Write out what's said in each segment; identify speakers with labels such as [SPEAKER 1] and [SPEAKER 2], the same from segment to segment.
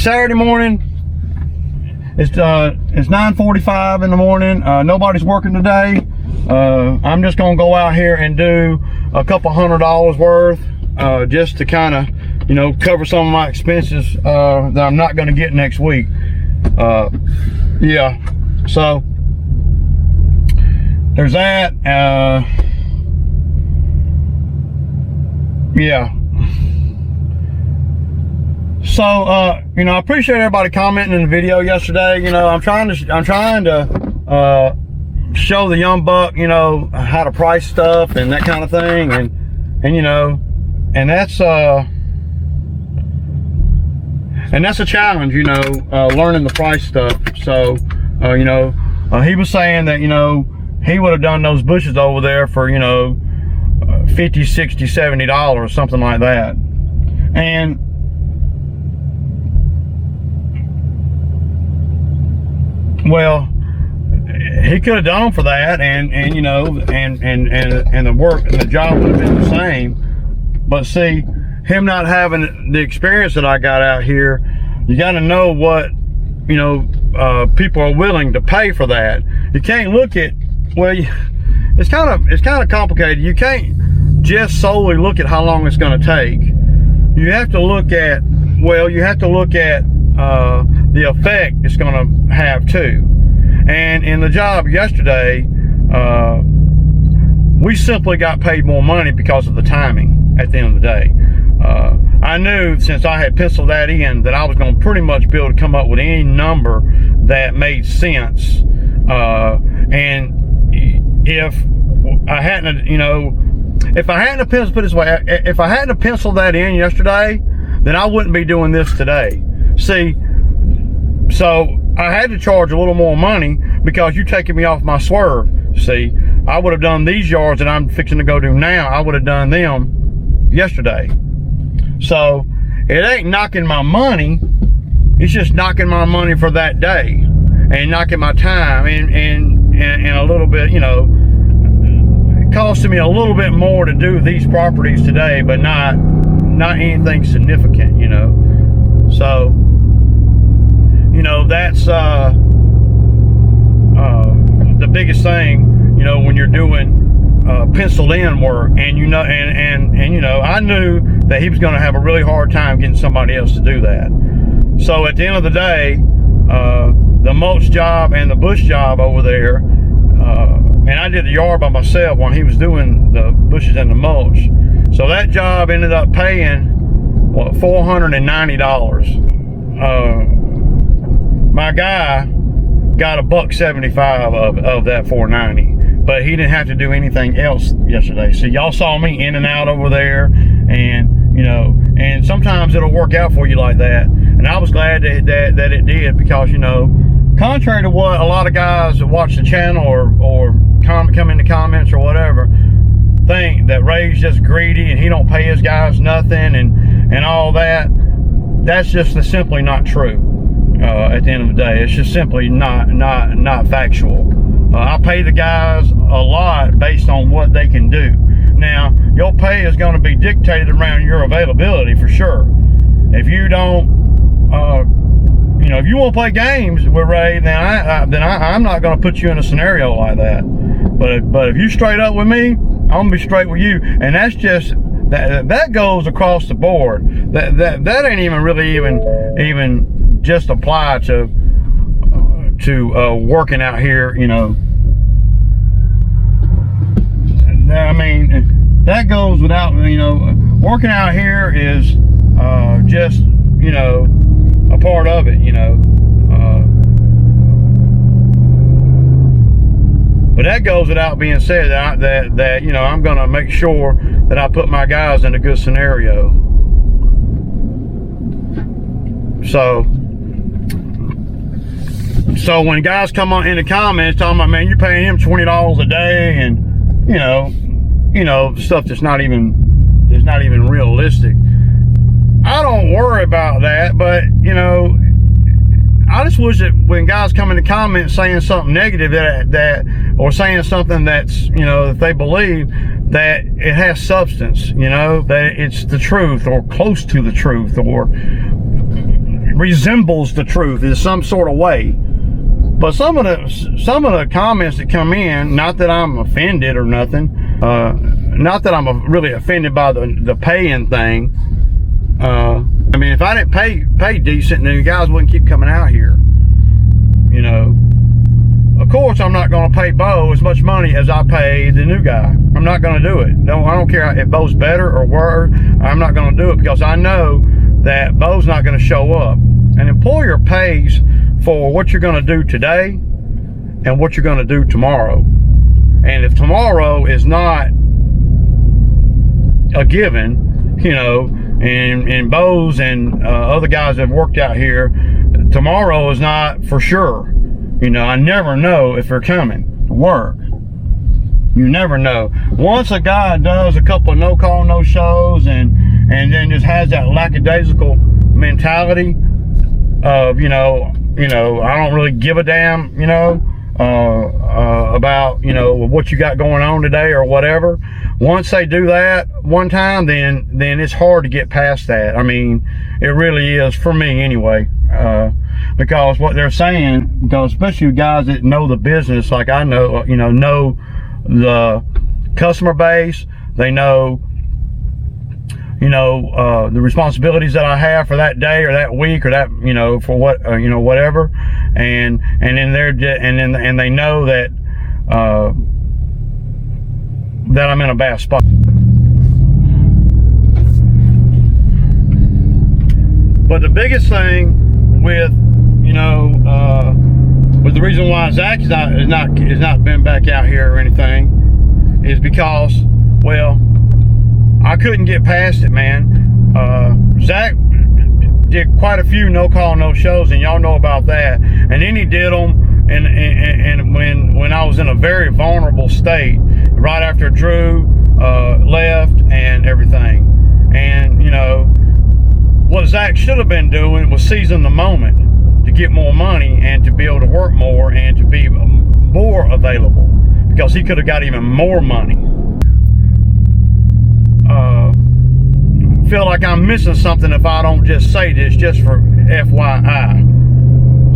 [SPEAKER 1] Saturday morning. It's 9:45 in the morning. Nobody's working today. I'm just gonna go out here and do a couple $100 worth, just to kind of, you know, cover some of my expenses that I'm not gonna get next week. Yeah, so there's that. Yeah. So you know, I appreciate everybody commenting in the video yesterday. You know, I'm trying to show the young buck, you know, how to price stuff and that kind of thing, and you know, and that's a challenge, you know, learning the price stuff. So you know, he was saying that, you know, he would have done those bushes over there for, you know, $50, $60, $70, something like that. And well, he could have done them for that, and you know, and the work and the job would have been the same. But see, him not having the experience that I got out here, you got to know what, you know, people are willing to pay for that. You can't look at, well, it's kind of complicated. You can't just solely look at how long it's going to take. You have to look at, well, you have to look at the effect it's going to have too. And in the job yesterday, we simply got paid more money because of the timing at the end of the day. I knew, since I had penciled that in, that I was going to pretty much be able to come up with any number that made sense. And if I hadn't, you know, if I hadn't penciled, put it this way, if I hadn't penciled that in yesterday, then I wouldn't be doing this today. See, so I had to charge a little more money because you're taking me off my swerve. See, I would have done these yards that I'm fixing to go do now, I would have done them yesterday. So it ain't knocking my money, it's just knocking my money for that day and knocking my time and a little bit, you know, it costing me a little bit more to do these properties today, but not anything significant, you know. So, you know, that's the biggest thing, you know, when you're doing penciled in work, and you know, and you know, I knew that he was going to have a really hard time getting somebody else to do that. So at the end of the day, the mulch job and the bush job over there, and I did the yard by myself when he was doing the bushes and the mulch. So that job ended up paying, what, $490. My guy got $175 of that $490, but he didn't have to do anything else yesterday. So y'all saw me in and out over there, and you know, and sometimes it'll work out for you like that. And I was glad that it did, because, you know, contrary to what a lot of guys that watch the channel or come in the comments or whatever think, that Ray's just greedy and he don't pay his guys nothing and all that, that's just simply not true. At the end of the day, it's just simply not factual. I pay the guys a lot based on what they can do. Now, your pay is going to be dictated around your availability for sure. If you don't, you know, if you want to play games with Ray, then I'm not going to put you in a scenario like that. But if you straight up with me, I'm going to be straight with you, and that's just that goes across the board. That ain't even really even just apply to working out here, you know. I mean, that goes without, you know, working out here is just, you know, a part of it, you know. But that goes without being said, that you know, I'm gonna make sure that I put my guys in a good scenario. So when guys come on in the comments talking about, man, you're paying him $20 a day, and you know, stuff that's not even realistic, I don't worry about that. But you know, I just wish that when guys come in the comments saying something negative, that or saying something that's, you know, that they believe, that it has substance, you know, that it's the truth or close to the truth, or resembles the truth in some sort of way. But some of the comments that come in, not that I'm offended or nothing, not that I'm really offended by the paying thing. I mean, if I didn't pay decent, then the guys wouldn't keep coming out here. You know, of course, I'm not going to pay Bo as much money as I pay the new guy. I'm not going to do it. I don't care if Bo's better or worse. I'm not going to do it because I know that Bo's not going to show up. An employer pays for what you're going to do today and what you're going to do tomorrow. And if tomorrow is not a given, you know, and Bo's and other guys that have worked out here, tomorrow is not for sure. You know, I never know if they're coming to work. You never know. Once a guy does a couple of no-call, no-shows and then just has that lackadaisical mentality of, you know, I don't really give a damn, you know, about, you know, what you got going on today or whatever. Once they do that one time, then it's hard to get past that. I mean, it really is for me anyway. Because what they're saying, because especially guys that know the business, like I know, you know the customer base, they know, you know, the responsibilities that I have for that day or that week or that, you know, for what, you know, whatever, and then they know that that I'm in a bad spot. But the biggest thing with, you know, with the reason why Zach is not been back out here or anything is because, well, I couldn't get past it, man. Zach did quite a few no-call, no-shows, and y'all know about that. And then he did them, and when I was in a very vulnerable state, right after Drew left and everything. And, you know, what Zach should have been doing was seizing the moment to get more money and to be able to work more and to be more available, because he could have got even more money. Feel like I'm missing something if I don't just say this, just for FYI.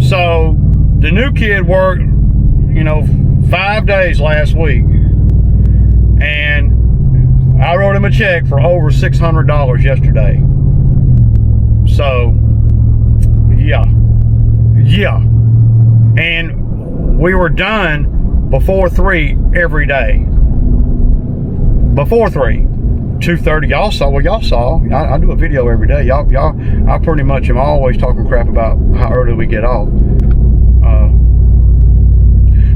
[SPEAKER 1] So the new kid worked, you know, 5 days last week, and I wrote him a check for over $600 yesterday. So yeah, and we were done before 3 every day. Before 3. 2:30, y'all saw. I do a video every day. Y'all, I pretty much am always talking crap about how early we get off.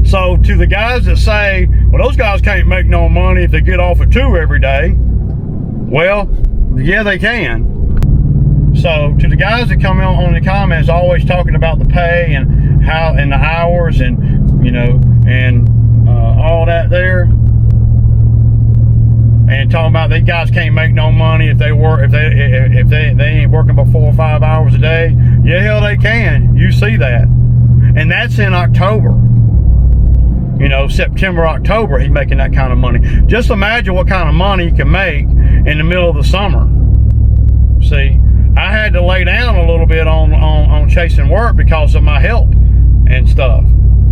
[SPEAKER 1] So to the guys that say, well, those guys can't make no money if they get off at 2 every day. Well, yeah, they can. So to the guys that come on the comments, always talking about the pay and how and the hours and, you know, and all that there. And talking about these guys can't make no money if they work, if they ain't working but 4 or 5 hours a day. Yeah, hell they can. You see that, and that's in October. You know, September, October, he's making that kind of money. Just imagine what kind of money he can make in the middle of the summer. See, I had to lay down a little bit on chasing work because of my health and stuff.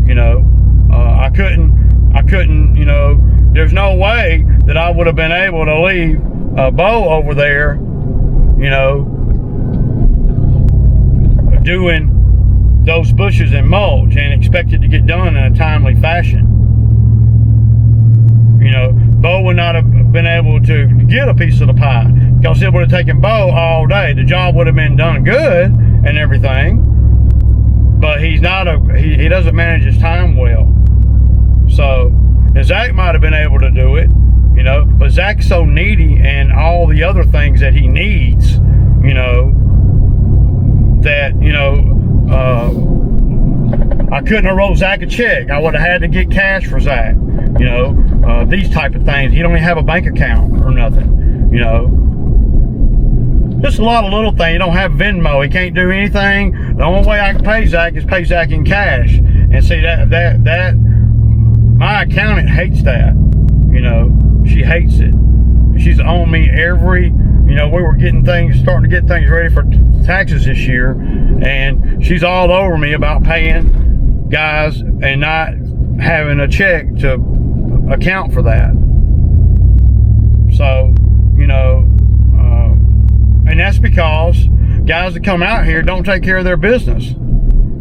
[SPEAKER 1] You know, I couldn't. You know. There's no way that I would have been able to leave Bo over there, you know, doing those bushes and mulch and expect it to get done in a timely fashion. You know, Bo would not have been able to get a piece of the pie because it would have taken Bo all day. The job would have been done good and everything, but he's not he doesn't manage his time well. So Zach might have been able to do it, you know, but Zach's so needy and all the other things that he needs, you know, that, you know, I couldn't have wrote Zach a check. I would have had to get cash for Zach, you know, these type of things. He don't even have a bank account or nothing, you know. Just a lot of little things. He don't have Venmo. He can't do anything. The only way I can pay Zach is pay Zach in cash. And see, that my accountant hates that, you know. She hates it. She's on me every, you know, we were starting to get things ready for taxes this year, and she's all over me about paying guys and not having a check to account for that. So, you know, and that's because guys that come out here don't take care of their business.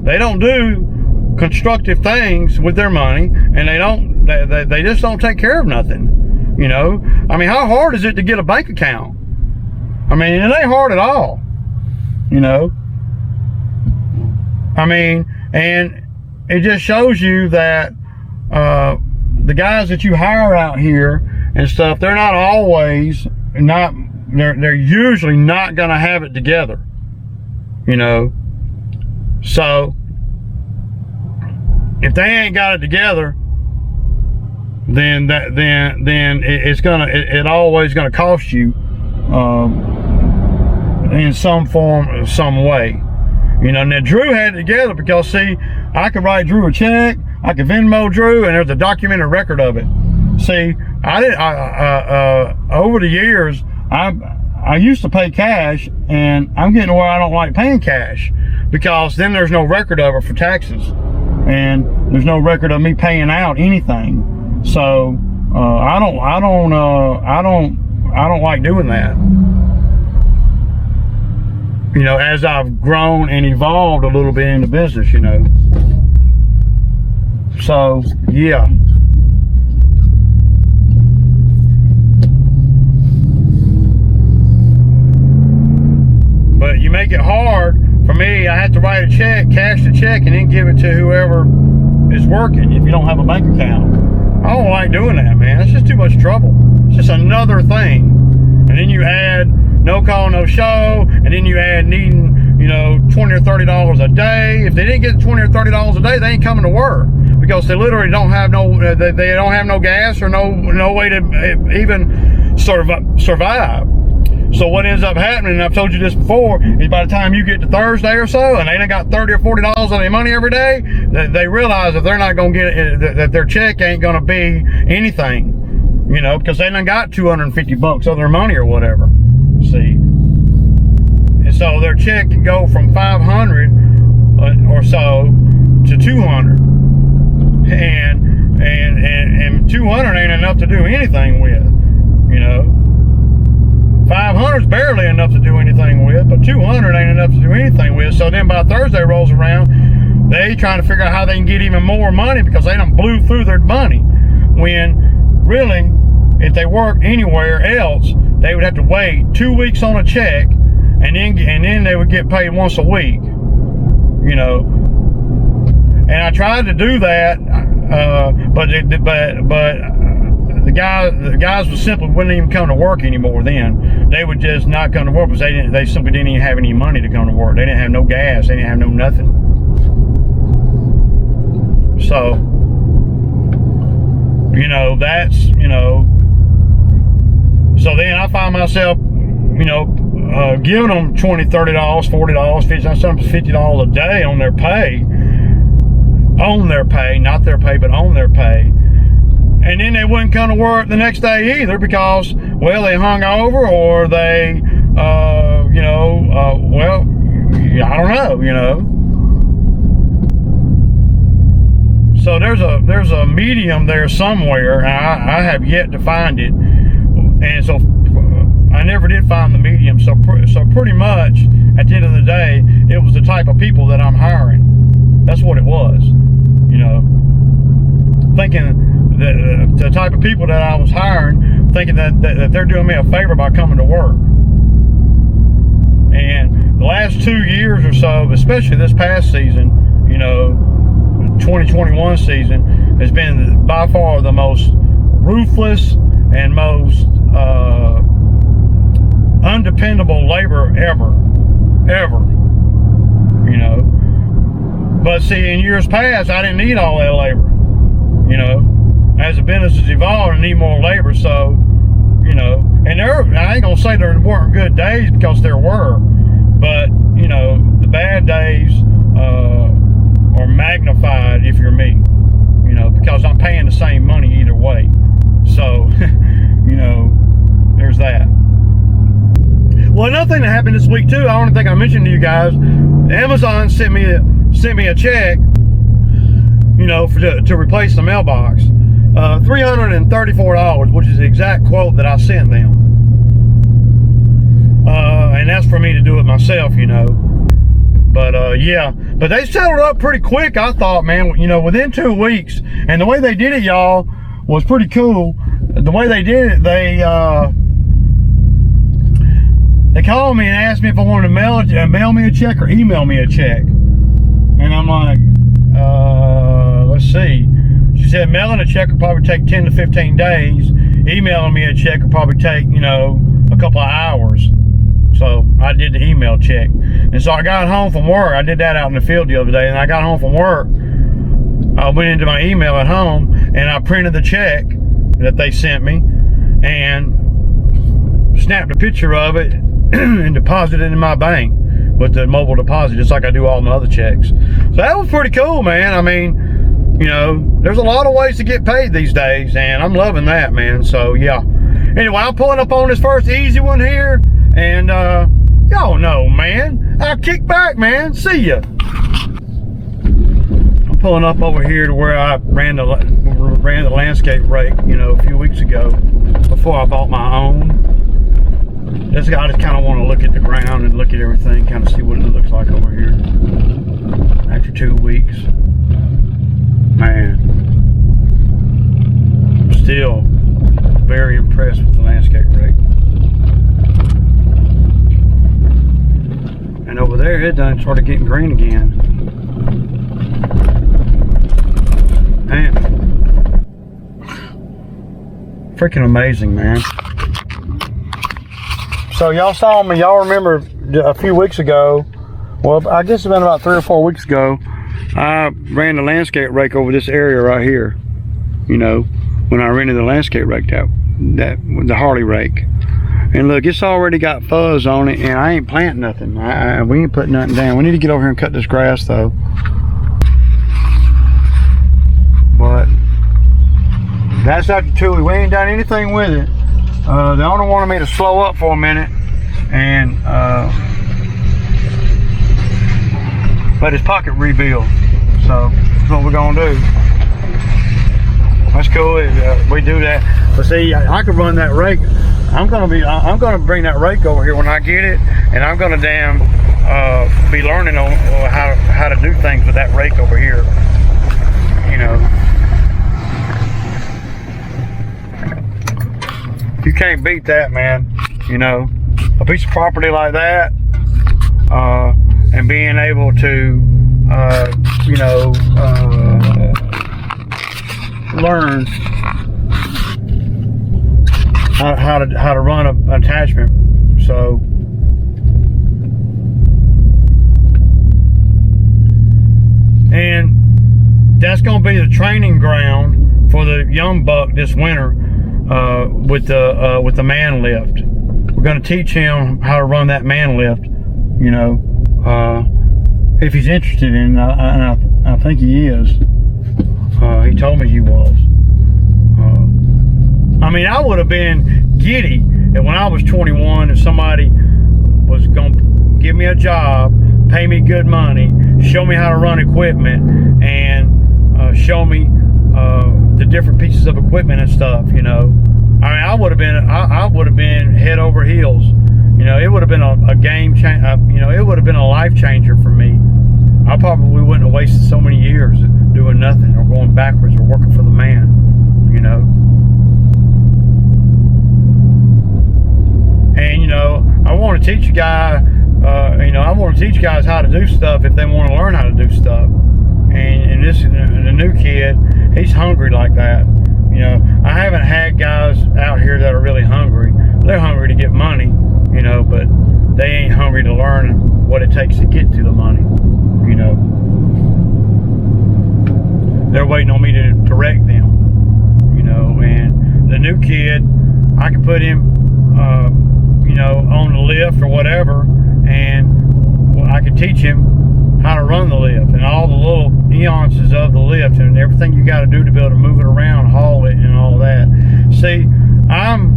[SPEAKER 1] They don't do constructive things with their money, and they just don't take care of nothing. You know, I mean, how hard is it to get a bank account? I mean, it ain't hard at all. You know, I mean, and it just shows you that the guys that you hire out here and stuff, they're not always they're usually not going to have it together, you know. So if they ain't got it together, then it's always gonna cost you in some form, some way, you know. Now Drew had it together because, see, I could write Drew a check, I could Venmo Drew, and there's a documented record of it. See, over the years, I used to pay cash, and I'm getting to where I don't like paying cash, because then there's no record of it for taxes, and there's no record of me paying out anything. So I don't like doing that. You know, as I've grown and evolved a little bit in the business, you know. So yeah. But you make it hard for me. I have to write a check, cash the check, and then give it to whoever is working if you don't have a bank account. I don't like doing that, man. It's just too much trouble. It's just another thing. And then you add no call, no show, and then you add needing, you know, $20 or $30 a day. If they didn't get $20 or $30 a day, they ain't coming to work, because they literally don't have they don't have no gas or no way to even survive. So what ends up happening, and I've told you this before, is by the time you get to Thursday or so, and they done got $30 or $40 of their money every day, they realize that they're not going to get it, that their check ain't going to be anything, you know, because they done got $250 of their money or whatever. See, and so their check can go from 500 or so to 200, and 200 ain't enough to do anything with, you know. 500 is barely enough to do anything with, but 200 ain't enough to do anything with. So then by Thursday rolls around, they trying to figure out how they can get even more money, because they done blew through their money. When really, if they worked anywhere else, they would have to wait 2 weeks on a check, and then they would get paid once a week, you know. And I tried to do that, but the guys was simply wouldn't even come to work anymore. Then they would just not come to work because they simply didn't even have any money to come to work. They didn't have no gas. They didn't have no nothing. So, you know, that's, you know. So then I find myself, you know, giving them $20, $30, $40, $50, sometimes $50 a day on their pay. On their pay, not their pay, but on their pay. And then they wouldn't come to work the next day either, because, well, they hung over, or they, you know, well, I don't know, you know. So there's a medium there somewhere, and I have yet to find it, and so I never did find the medium. So pretty much at the end of the day, it was the type of people that I'm hiring. That's what it was, you know. Thinking the type of people that I was hiring, thinking that they're doing me a favor by coming to work. And the last 2 years or so, especially this past season, you know, 2021 season, has been by far the most ruthless and most undependable labor ever, you know. But see, in years past, I didn't need all that labor, you know. As the business has evolved, I need more labor. So, you know, and I ain't gonna say there weren't good days, because there were, but, you know, the bad days are magnified if you're me, you know, because I'm paying the same money either way. So, you know, there's that. another thing that happened this week too, I don't think I mentioned to you guys, Amazon sent me a check, you know, to replace the mailbox. $334, which is the exact quote that I sent them. And that's for me to do it myself, you know. But yeah, but they settled up pretty quick, I thought, man, you know, within 2 weeks. And the way they did it, y'all, was pretty cool. The way they did it, they called me and asked me if I wanted to mail me a check or email me a check. And I'm like, let's see. She said mailing a check would probably take 10 to 15 days. Emailing me a check would probably take, you know, a couple of hours. So I did the email check. And so I got home from work. I did that out in the field the other day. And I got home from work. I went into my email at home and I printed the check that they sent me and snapped a picture of it and deposited it in my bank with the mobile deposit, just like I do all my other checks. So that was pretty cool, man. I mean, you know, there's a lot of ways to get paid these days, and I'm loving that, man. So yeah. Anyway, I'm pulling up on this first easy one here, and y'all know, man, I'll kick back, man. See ya. I'm pulling up over here to where I ran the landscape rake, you know, a few weeks ago before I bought my own. I just kind of want to look at the ground and look at everything, kind of see what it looks like over here after 2 weeks. Man, still very impressed with the landscape rake. And over there, it done started getting green again. Man, freaking amazing, man. So y'all saw me, y'all remember a few weeks ago, well, I guess it's been about 3 or 4 weeks ago, I ran the landscape rake over this area right here, you know, when I rented the landscape rake, the Harley rake. And look, it's already got fuzz on it, and I ain't planting nothing. We ain't putting nothing down. We need to get over here and cut this grass though. But that's after 2 weeks. We ain't done anything with it. The owner wanted me to slow up for a minute and let his pocket rebuild. So that's what we're gonna do. That's cool. We do that. But see, I could run that rake. I'm gonna bring that rake over here when I get it, and I'm gonna be learning on how to do things with that rake over here. You know. You can't beat that, man. You know, a piece of property like that, and being able to, you know, learn how to run an attachment. So, and that's going to be the training ground for the young buck this winter. With the man lift. We're going to teach him how to run that man lift, you know, if he's interested in it, and I think he is. He told me he was. I mean, I would have been giddy if when I was 21 if somebody was going to give me a job, pay me good money, show me how to run equipment, and show me the different pieces of equipment and stuff, you know. I mean, I would have been head over heels. You know, it would have been a game change. You know, it would have been a life changer for me. I probably wouldn't have wasted so many years doing nothing or going backwards or working for the man. You know. And you know, I want to teach you guys. You know, I want to teach guys how to do stuff if they want to learn how to do stuff. And the new kid, he's hungry like that. You know, I haven't had guys out here that are really hungry. They're hungry to get money, you know, but they ain't hungry to learn what it takes to get to the money, you know. They're waiting on me to direct them, you know. And the new kid, I can put him, you know, on the lift or whatever, and I can teach him how to run the lift and all the little nuances of the lift and everything you got to do to be able to move it around, haul it, and all that. See, I'm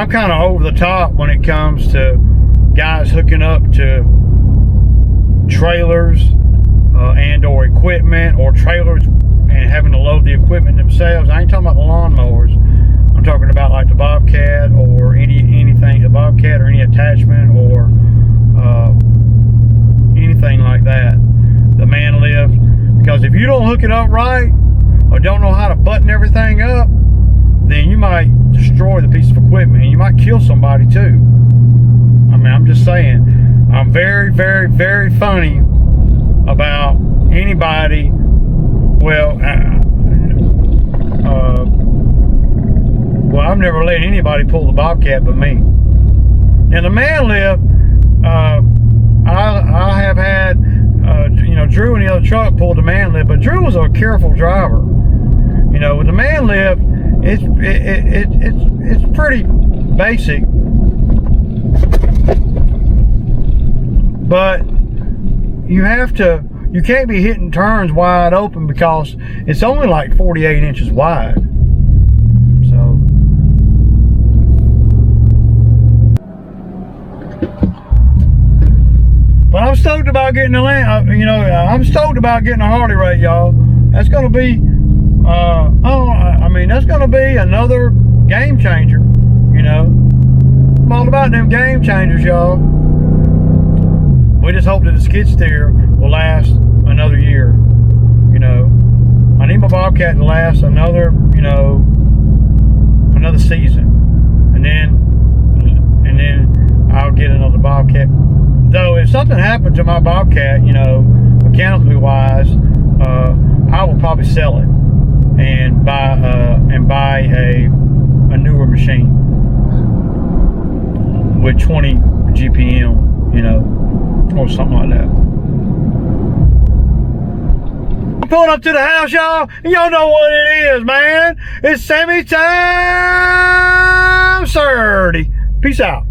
[SPEAKER 1] I'm kind of over the top when it comes to guys hooking up to trailers and or equipment, or trailers and having to load the equipment themselves. I ain't talking about the lawnmowers. I'm talking about like the Bobcat or anything, the Bobcat or any attachment or anything like that. The man lift, because if you don't hook it up right or don't know how to button everything up, then you might destroy the piece of equipment and you might kill somebody too. I mean, I'm just saying, I'm very, very, very funny about anybody. Well, I've never let anybody pull the Bobcat but me. And the man lift, I have had, Drew and the other truck pulled the man lift, but Drew was a careful driver. You know, with the man lift, it's pretty basic, but you can't be hitting turns wide open because it's only like 48 inches wide. So but I'm stoked about getting the land. I'm stoked about getting a Harley rake, y'all. That's gonna be that's gonna be another game changer. You know, I'm all about them game changers, y'all. We just hope that the skid steer will last another year. You know, I need my Bobcat to last another season, and then I'll get another Bobcat. Though if something happened to my Bobcat, mechanically wise, I will probably sell it and buy a newer machine with 20 GPM, or something like that. I'm pulling up to the house, y'all, and y'all know what it is, man. It's semi time 30. Peace out.